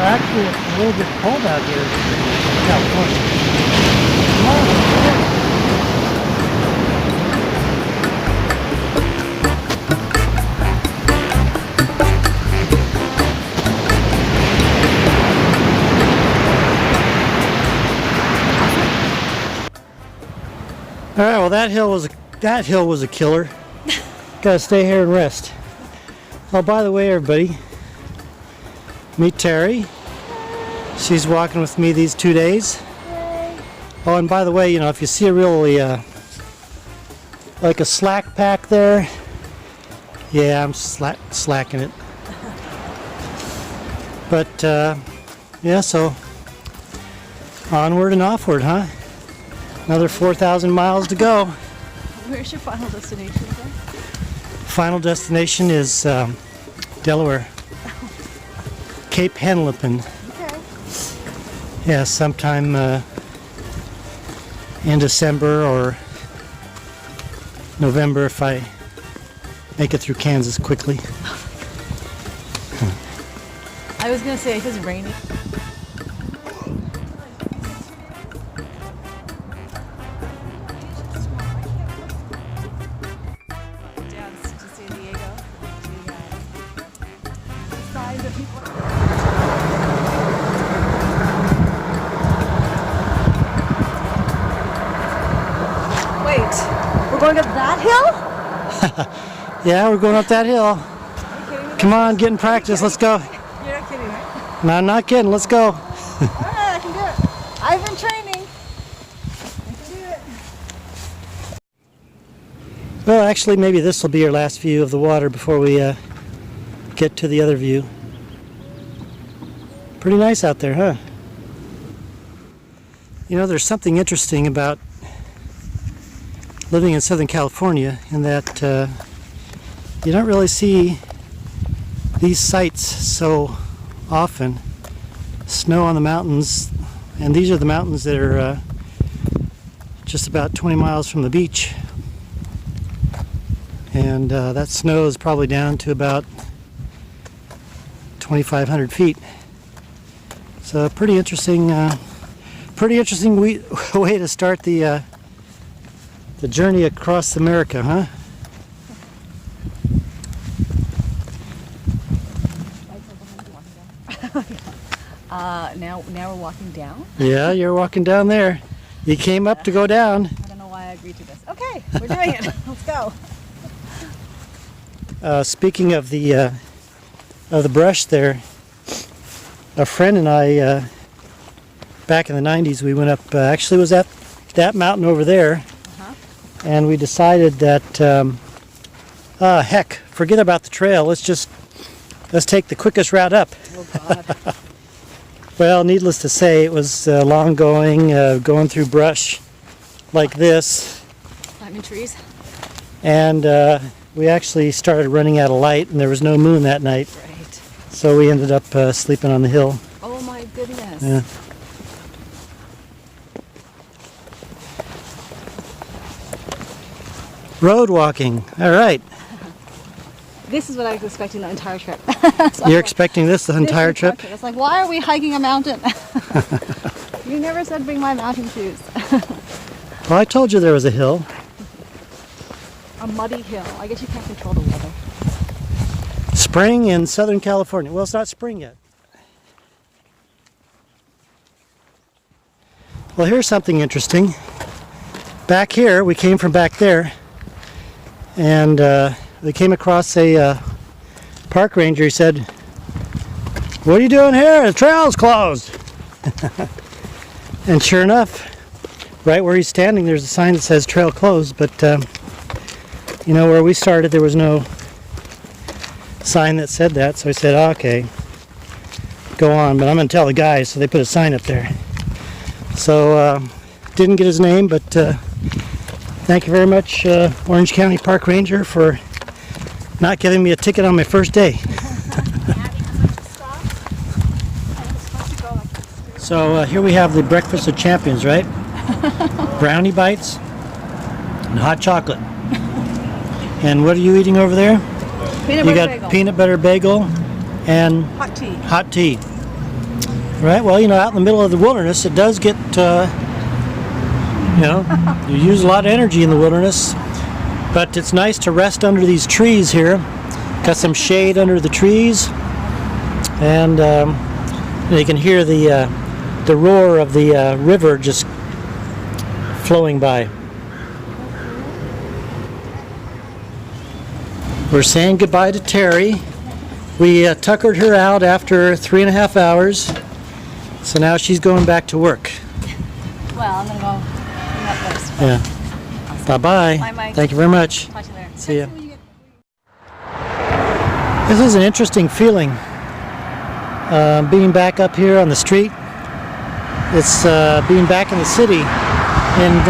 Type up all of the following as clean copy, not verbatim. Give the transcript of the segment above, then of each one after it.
Actually, it's a little bit cold out here in California. Come on, let's go. All right, well that hill was a killer. Gotta stay here and rest. Oh, by the way, everybody, meet Terry. She's walking with me these 2 days. Oh, and by the way, you know, if you see a really like a slack pack there, yeah, I'm slacking it. But yeah, so onward and offward, huh? Another 4,000 miles to go. Where's your final destination again? Final destination is Delaware. Cape Henlopen. Okay. Yeah, sometime in December or November if I make it through Kansas quickly. I was gonna say, if it's raining. We're going up that hill? Yeah, we're going up that hill. Come on, get in practice. Let's go. You're not kidding, right? No, I'm not kidding. Let's go. Alright, I can do it. I've been training. I can do it. Well, actually, maybe this will be your last view of the water before we get to the other view. Pretty nice out there, huh? You know, there's something interesting about living in Southern California in that you don't really see these sights so often. Snow on the mountains, and these are the mountains that are just about 20 miles from the beach, and that snow is probably down to about 2,500 feet. So pretty interesting way to start the journey across America, huh? Now we're walking down. Yeah, you're walking down there. You came up to go down. I don't know why I agreed to this. Okay, we're doing it. Let's go. Speaking of the brush there, a friend and I, back in the 90s, we went up. Actually, it was at that mountain over there. And we decided that, heck, forget about the trail. Let's take the quickest route up. Oh, God. Well, needless to say, it was long going through brush like this. Climbing trees. And we actually started running out of light, and there was no moon that night. Right. So we ended up sleeping on the hill. Oh my goodness. Yeah. Road walking. All right. This is what I was expecting the entire trip. You're expecting this the entire trip? It's like, why are we hiking a mountain? You never said bring my mountain shoes. Well, I told you there was a hill. A muddy hill. I guess you can't control the weather. Spring in Southern California. Well, it's not spring yet. Well, here's something interesting. Back here, we came from back there, and we came across a park ranger. He said, "What are you doing here? The trail's closed." And sure enough, right where he's standing, there's a sign that says trail closed, but you know, where we started, there was no sign that said that, so I said, okay, go on, but I'm going to tell the guys, so they put a sign up there. So, didn't get his name, but thank you very much, Orange County Park Ranger, for not giving me a ticket on my first day. So here we have the breakfast of champions, right? Brownie bites and hot chocolate. And what are you eating over there? Peanut you butter got bagel. Peanut butter bagel and Hot tea. hot tea. Right, well, out in the middle of the wilderness, it does get, you use a lot of energy in the wilderness. But it's nice to rest under these trees here. Got some shade under the trees. And you can hear the roar of the river just flowing by. We're saying goodbye to Terry. We tuckered her out after 3.5 hours. So now she's going back to work. Well, I'm going to go clean up first. Yeah. Bye-bye. Bye, Mike. Thank you very much. Talk to you later. See ya. This is an interesting feeling. Being back up here on the street. It's being back in the city. And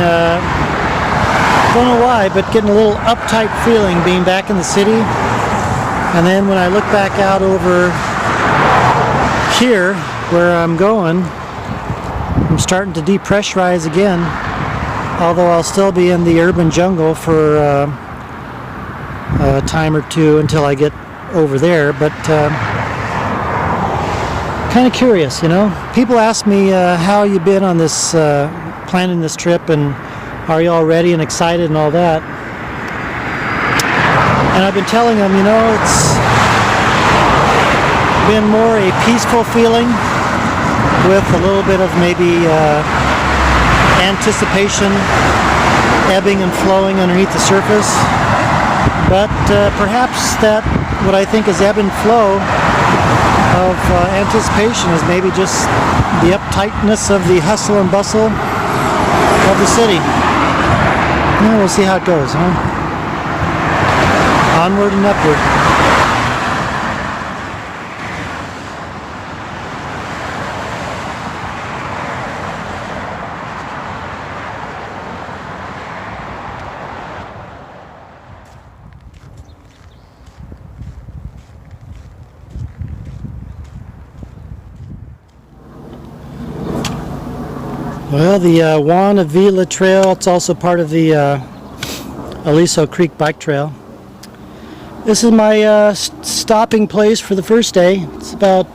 don't know why, but getting a little uptight feeling being back in the city. And then when I look back out over here, where I'm going, I'm starting to depressurize again, although I'll still be in the urban jungle for a time or two until I get over there, but kind of curious, People ask me how you been on this, planning this trip, and are you all ready and excited and all that. And I've been telling them, it's been more a peaceful feeling with a little bit of maybe anticipation ebbing and flowing underneath the surface. But perhaps that what I think is ebb and flow of anticipation is maybe just the uptightness of the hustle and bustle of the city. Yeah, we'll see how it goes, huh? Onward and upward. Well, the Juan Avila Trail, it's also part of the Aliso Creek Bike Trail. This is my stopping place for the first day. It's about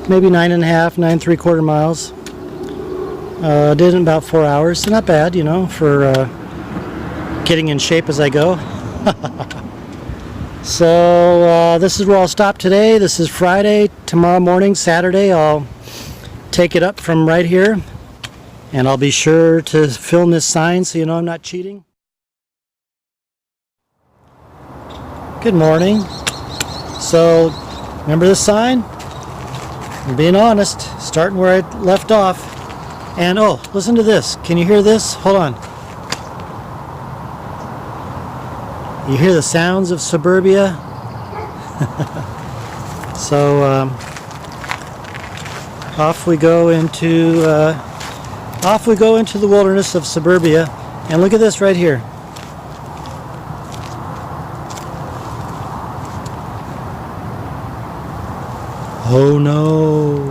maybe 9.5, 9.75 miles. Did it in about 4 hours, so not bad, for getting in shape as I go. So this is where I'll stop today. This is Friday. Tomorrow morning, Saturday, I'll take it up from right here, and I'll be sure to film this sign so I'm not cheating. Good morning. So, remember this sign? I'm being honest, starting where I left off. And oh, listen to this. Can you hear this? Hold on. You hear the sounds of suburbia? So, off we go into the wilderness of suburbia, and look at this right here. Oh no!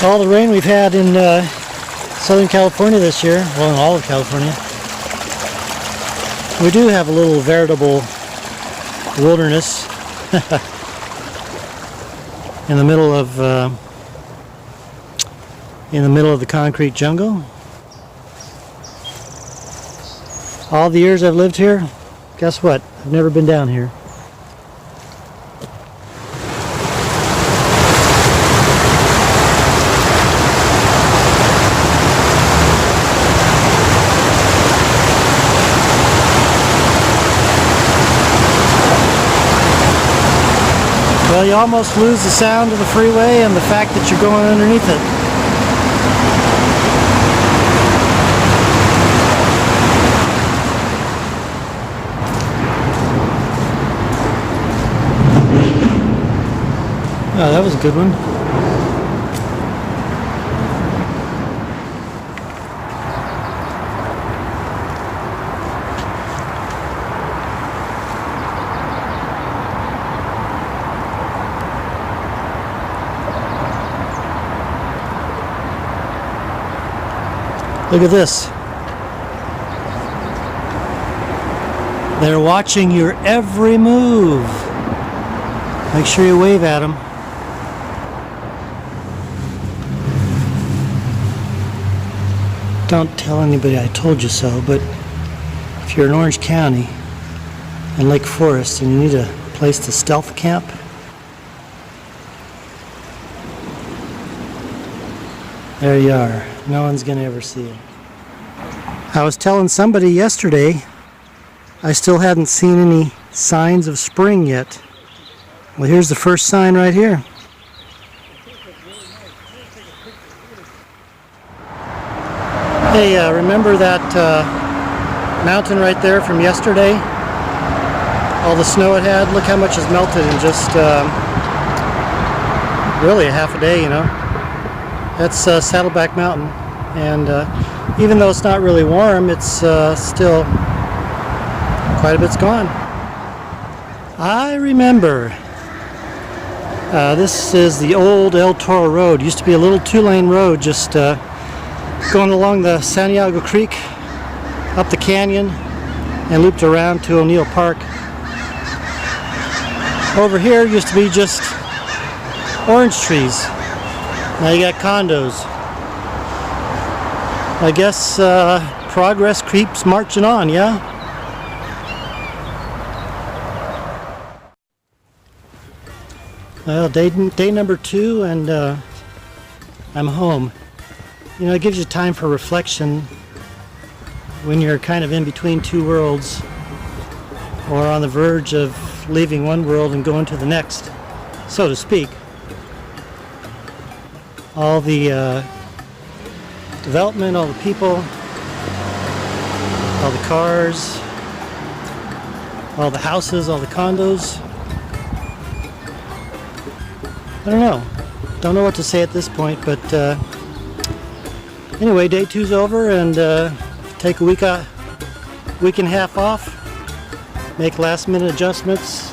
All the rain we've had in Southern California this year, well, in all of California, we do have a little veritable wilderness. in the middle of the concrete jungle. All the years I've lived here, guess what? I've never been down here. Well, you almost lose the sound of the freeway and the fact that you're going underneath it. Oh, that was a good one. Look at this. They're watching your every move. Make sure you wave at them. Don't tell anybody I told you so, but if you're in Orange County and Lake Forest and you need a place to stealth camp, there you are. No one's gonna ever see you. I was telling somebody yesterday I still hadn't seen any signs of spring yet. Well, here's the first sign right here. Hey, remember that mountain right there from yesterday? All the snow it had? Look how much has melted in just really a half a day, you know. That's Saddleback Mountain, and even though it's not really warm, it's still quite a bit's gone. I remember this is the old El Toro Road. It used to be a little two-lane road just going along the Santiago Creek, up the canyon, and looped around to O'Neill Park. Over here used to be just orange trees. Now you got condos. I guess progress keeps marching on, yeah? Well, day number 2, and I'm home. You know, it gives you time for reflection when you're kind of in between two worlds, or on the verge of leaving one world and going to the next, so to speak. All the development, all the people, all the cars, all the houses, all the condos. I don't know. Don't know what to say at this point, but anyway, day 2's over, and take a week and a half off, make last minute adjustments,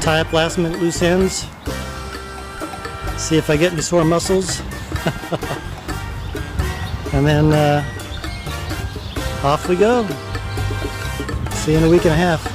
tie up last minute loose ends, see if I get any sore muscles, and then off we go. See you in a week and a half.